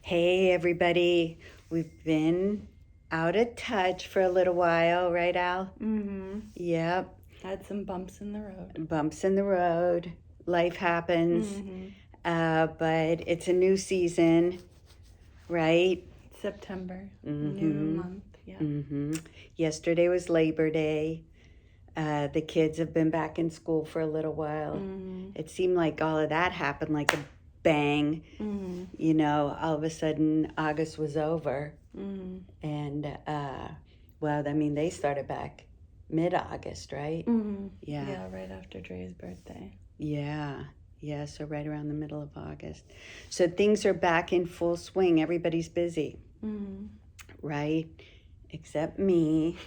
Hey, everybody. We've been out of touch for a little while, right, Al? Mm-hmm. Yep. Had some bumps in the road. Bumps in the road. Life happens. Mm-hmm. But it's a new season, right? September, new Mm-hmm. month. Yeah. Mm-hmm. Yesterday was Labor Day. The kids have been back in school for a little while. Mm-hmm. It seemed like all of that happened like a bang. Mm-hmm. All of a sudden August was over. Mm-hmm. And, well, I mean, they started back mid-August, right? Mm-hmm. Yeah. Yeah, right after Dre's birthday. Yeah. Yeah, so right around the middle of August. So things are back in full swing. Everybody's busy, Mm-hmm. right? Except me.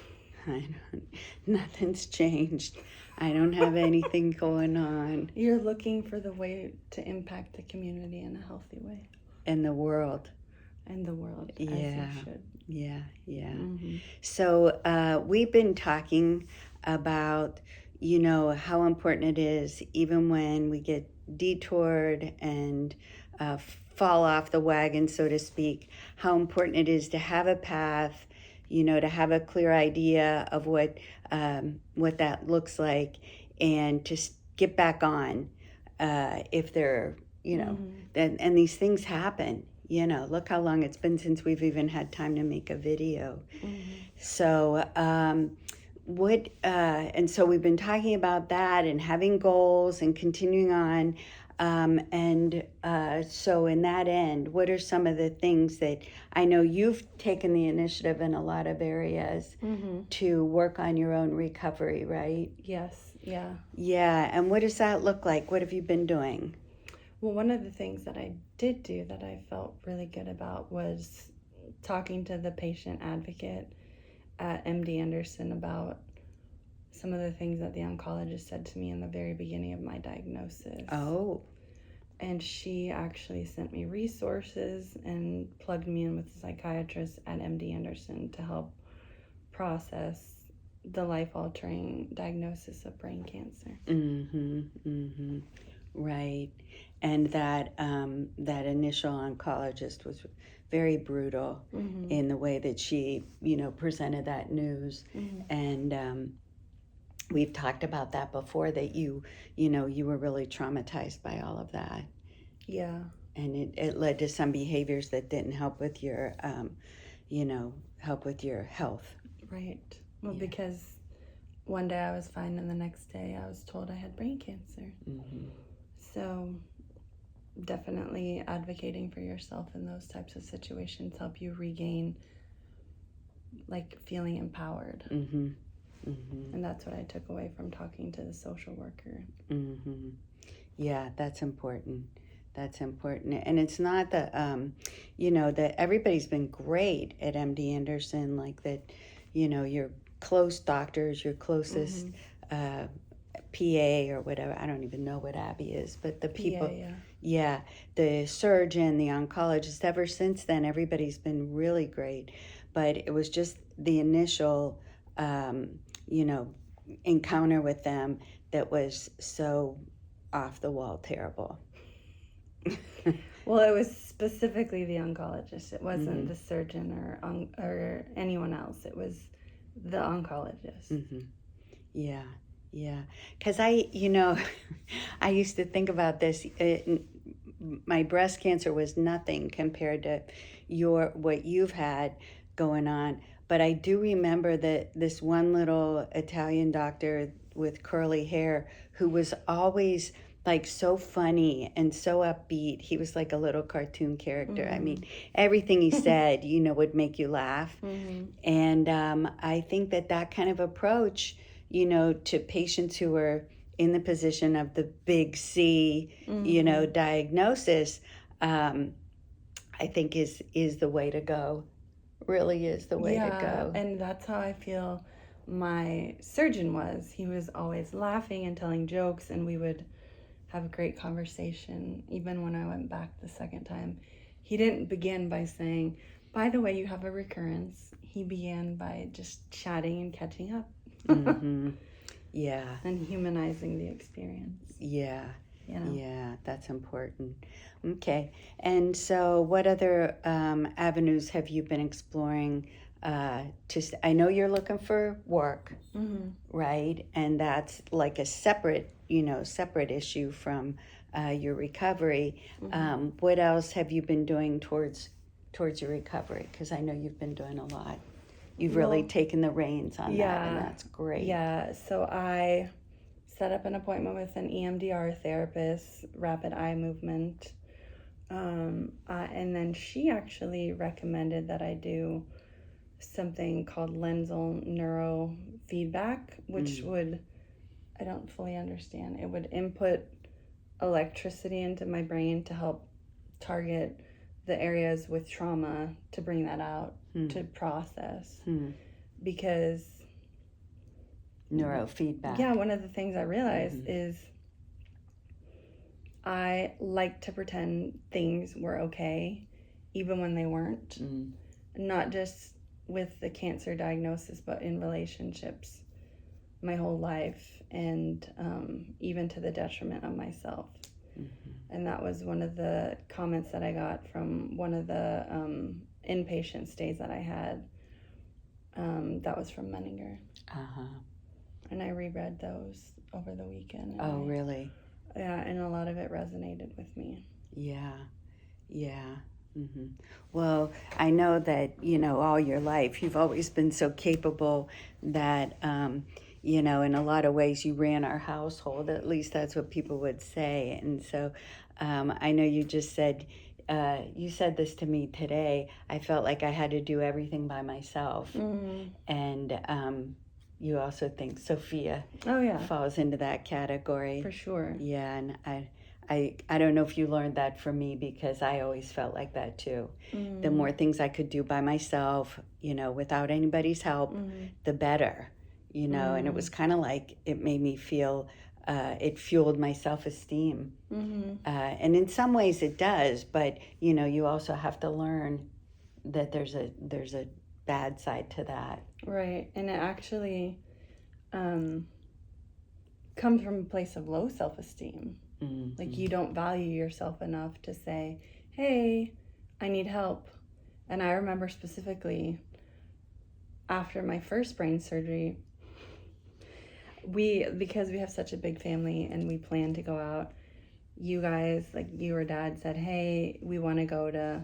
Nothing's changed. I don't have anything going on You're looking for the way to impact the community in a healthy way. in the world. And the world, Yeah. as you should. Yeah. Mm-hmm. So we've been talking about, how important it is, even when we get detoured and fall off the wagon, so to speak, how important it is to have a path, to have a clear idea of what that looks like, and to get back on if they're, and these things happen. Look how long it's been since we've even had time to make a video. Mm-hmm. So, and so we've been talking about that and having goals and continuing on. So, in that end, what are some of the things that I know you've taken the initiative in a lot of areas Mm-hmm. to work on your own recovery, right? Yes, yeah. Yeah. And what does that look like? What have you been doing? Well, one of the things that I did do that I felt really good about was talking to the patient advocate at MD Anderson about some of the things that the oncologist said to me in the very beginning of my diagnosis. Oh. And she actually sent me resources and plugged me in with a psychiatrist at MD Anderson to help process the life-altering diagnosis of brain cancer. Mm-hmm. Mm-hmm. Right. And that initial oncologist was very brutal Mm-hmm. in the way that she, presented that news. Mm-hmm. And we've talked about that before, that you were really traumatized by all of that. Yeah. And it led to some behaviors that didn't help with your, help with your health. Right. Well, Yeah. because one day I was fine and the next day I was told I had brain cancer. Mm-hmm. So definitely advocating for yourself in those types of situations help you regain like feeling empowered. Mm-hmm. Mm-hmm. And that's what I took away from talking to the social worker. Mm-hmm. Yeah, that's important. That's important. And it's not that, that everybody's been great at MD Anderson, like that, your close doctors, your closest PA or whatever. I don't even know what Abby is, but the people, PA, yeah, the surgeon, the oncologist, ever since then, everybody's been really great. But it was just the initial, encounter with them that was so off the wall terrible. Well, it was specifically the oncologist. It wasn't the surgeon or anyone else. It was the oncologist. Mm-hmm. Yeah. Because I used to think about this. My breast cancer was nothing compared to what you've had going on. But I do remember that this one little Italian doctor with curly hair who was always like so funny and so upbeat. He was like a little cartoon character. Mm-hmm. I mean, everything he said, would make you laugh. Mm-hmm. And I think that kind of approach, to patients who are in the position of the big C, diagnosis, I think is the way to go. Really is the way to go. And that's how I feel my surgeon was. He was always laughing and telling jokes, and we would have a great conversation. Even when I went back the second time, he didn't begin by saying, by the way, you have a recurrence. He began by just chatting and catching up. Mm-hmm. Yeah. And humanizing the experience. Yeah. you know. Yeah, that's important. Okay. And so, what other avenues have you been exploring? I know you're looking for work, Mm-hmm. right? And that's like a separate issue from your recovery. Mm-hmm. What else have you been doing towards your recovery? Because I know you've been doing a lot. You've really Well, taken the reins on that, and yeah, that's great. yeah. So I set up an appointment with an EMDR therapist, rapid eye movement. And then she actually recommended that I do something called lensal neurofeedback, which Mm. would, I don't fully understand, it would input electricity into my brain to help target the areas with trauma to bring that out Hmm. to process. Hmm. Because, Neurofeedback. yeah, one of the things I realized Mm-hmm. is I like to pretend things were okay, even when they weren't. Mm. Not just with the cancer diagnosis, but in relationships my whole life, and even to the detriment of myself. Mm-hmm. And that was one of the comments that I got from one of the inpatient stays that I had. That was from Menninger. Uh-huh. And I reread those over the weekend. Oh, really? Yeah, and a lot of it resonated with me. Yeah. Yeah. Mm-hmm. Well, I know that, all your life, you've always been so capable that, in a lot of ways you ran our household. At least that's what people would say. And so I know you said this to me today. I felt like I had to do everything by myself. Mm-hmm. And you also think Sophia Oh, yeah. falls into that category. For sure. Yeah, and I don't know if you learned that from me, because I always felt like that too. Mm-hmm. The more things I could do by myself, without anybody's help, Mm-hmm. the better, and it was kind of like it made me feel, it fueled my self-esteem. Mm-hmm. And in some ways it does, but, you also have to learn that there's a bad side to that. Right. And it actually comes from a place of low self-esteem. Mm-hmm. Like, you don't value yourself enough to say, hey, I need help. And I remember specifically after my first brain surgery, because we have such a big family and we plan to go out, you guys, like you or Dad, said, hey, we want to go to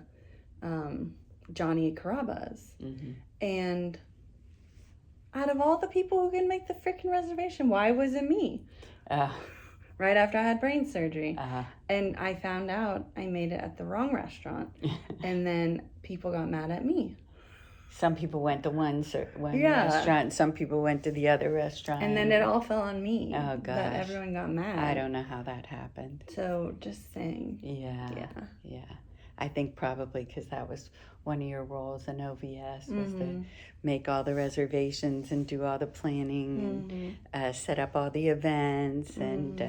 Johnny Caraba's. Mm-hmm. And out of all the people who can make the freaking reservation, why was it me? Right after I had brain surgery. Uh-huh. And I found out I made it at the wrong restaurant. And then people got mad at me. Some people went to one restaurant, some people went to the other restaurant. And then it all fell on me. Oh, gosh. That everyone got mad. I don't know how that happened. So, just saying. Yeah. I think probably because that was one of your roles in OVS, was to make all the reservations and do all the planning, and set up all the events, and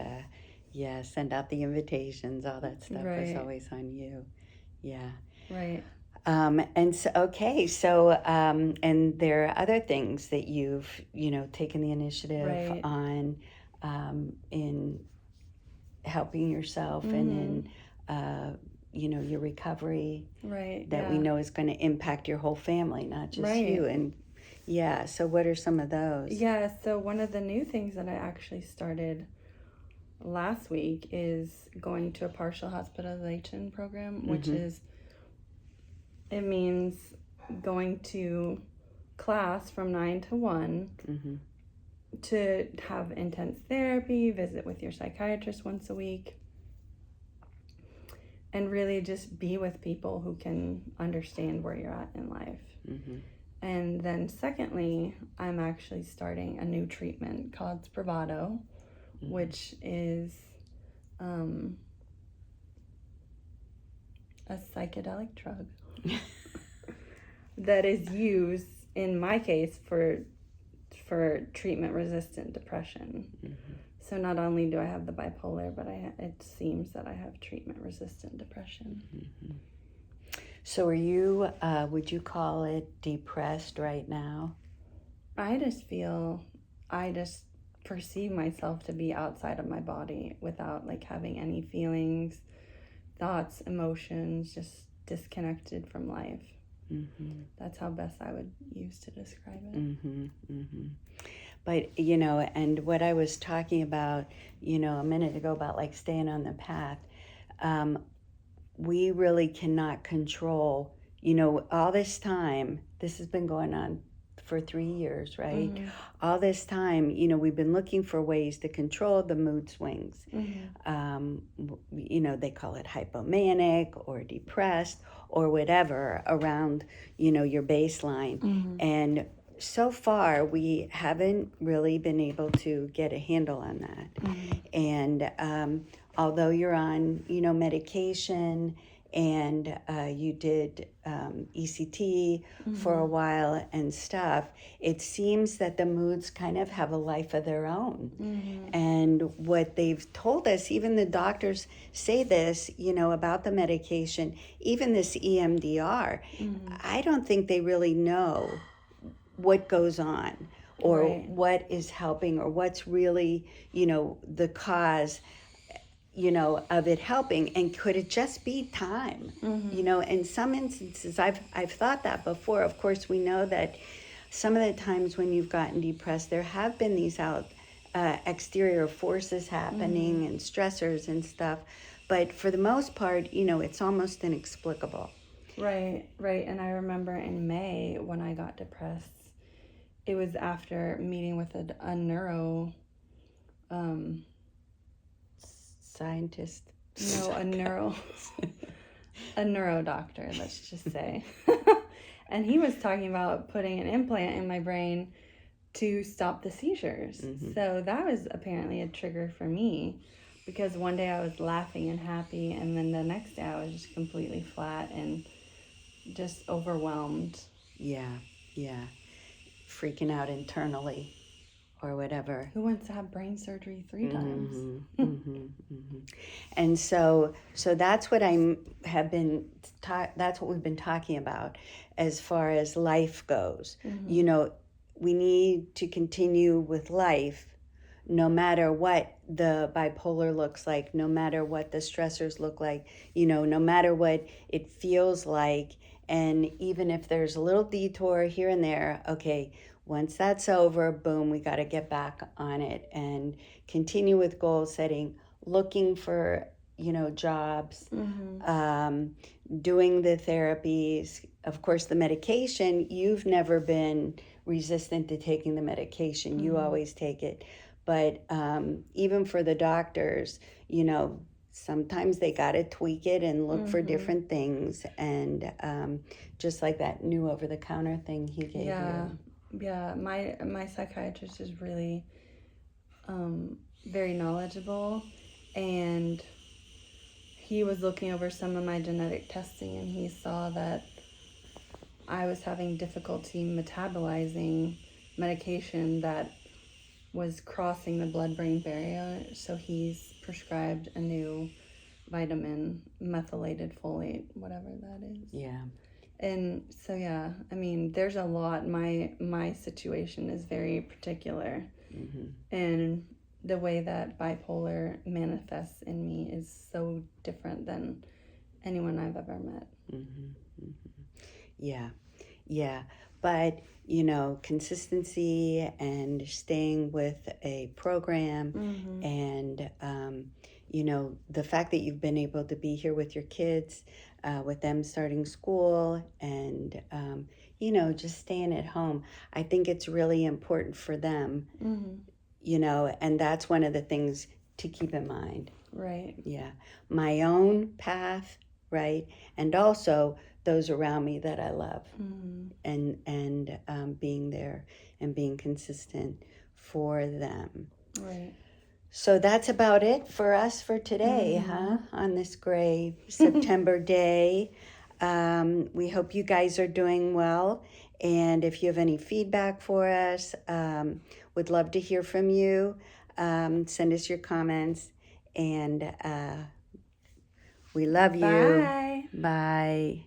send out the invitations. All that stuff was always on you. Yeah. Right. And so, okay, so, and there are other things that you've, taken the initiative on, in helping yourself and in, your recovery, that we know is going to impact your whole family, not just you. And so what are some of those? Yeah, so one of the new things that I actually started last week is going to a partial hospitalization program, which is, it means going to class from 9 to 1 to have intense therapy, visit with your psychiatrist once a week, and really just be with people who can understand where you're at in life. And then secondly, I'm actually starting a new treatment called Spravato, which is a psychedelic drug that is used, in my case, for treatment-resistant depression. So not only do I have the bipolar, but it seems that I have treatment-resistant depression. So are you, would you call it depressed right now? I just perceive myself to be outside of my body without like having any feelings, thoughts, emotions, just disconnected from life. That's how best I would use to describe it. But, and what I was talking about, a minute ago about like staying on the path, we really cannot control, all this time, this has been going on for 3 years, right? All this time, we've been looking for ways to control the mood swings. They call it hypomanic or depressed or whatever around, your baseline. And so far, we haven't really been able to get a handle on that. And although you're on, medication, and you did ECT for a while and stuff, it seems that the moods kind of have a life of their own. And what they've told us, even the doctors say this, about the medication, even this EMDR, I don't think they really know what goes on or what is helping or what's really, the cause of it helping, and could it just be time? In some instances, I've thought that before. Of course, we know that some of the times when you've gotten depressed, there have been these exterior forces happening and stressors and stuff, but for the most part, it's almost inexplicable. Right. And I remember in May when I got depressed, it was after meeting with a neuro scientist. No, a neuro doctor, let's just say. And he was talking about putting an implant in my brain to stop the seizures. So that was apparently a trigger for me, because one day I was laughing and happy, and then the next day I was just completely flat and just overwhelmed. Yeah. Freaking out internally or whatever. Who wants to have brain surgery 3 times? And so that's what that's what we've been talking about as far as life goes. We need to continue with life no matter what the bipolar looks like, no matter what the stressors look like, no matter what it feels like. And even if there's a little detour here and there, okay, once that's over, boom, we got to get back on it and continue with goal setting, looking for, jobs, doing the therapies. Of course, the medication, you've never been resistant to taking the medication. You always take it. But even for the doctors, sometimes they got to tweak it and look for different things. And just like that new over-the-counter thing he gave you. Yeah, my psychiatrist is really very knowledgeable, and he was looking over some of my genetic testing, and he saw that I was having difficulty metabolizing medication that was crossing the blood-brain barrier, so he's prescribed a new vitamin, methylated folate, whatever that is. Yeah. And so, there's a lot. My situation is very particular. And the way that bipolar manifests in me is so different than anyone I've ever met. Yeah. But, consistency and staying with a program and, the fact that you've been able to be here with your kids, with them starting school and, just staying at home. I think it's really important for them, and that's one of the things to keep in mind. Right. Yeah. My own path, right? And also those around me that I love, and being there and being consistent for them. Right. So that's about it for us for today, on this gray September day. We hope you guys are doing well. And if you have any feedback for us, would love to hear from you. Send us your comments. And we love you. Bye. Bye.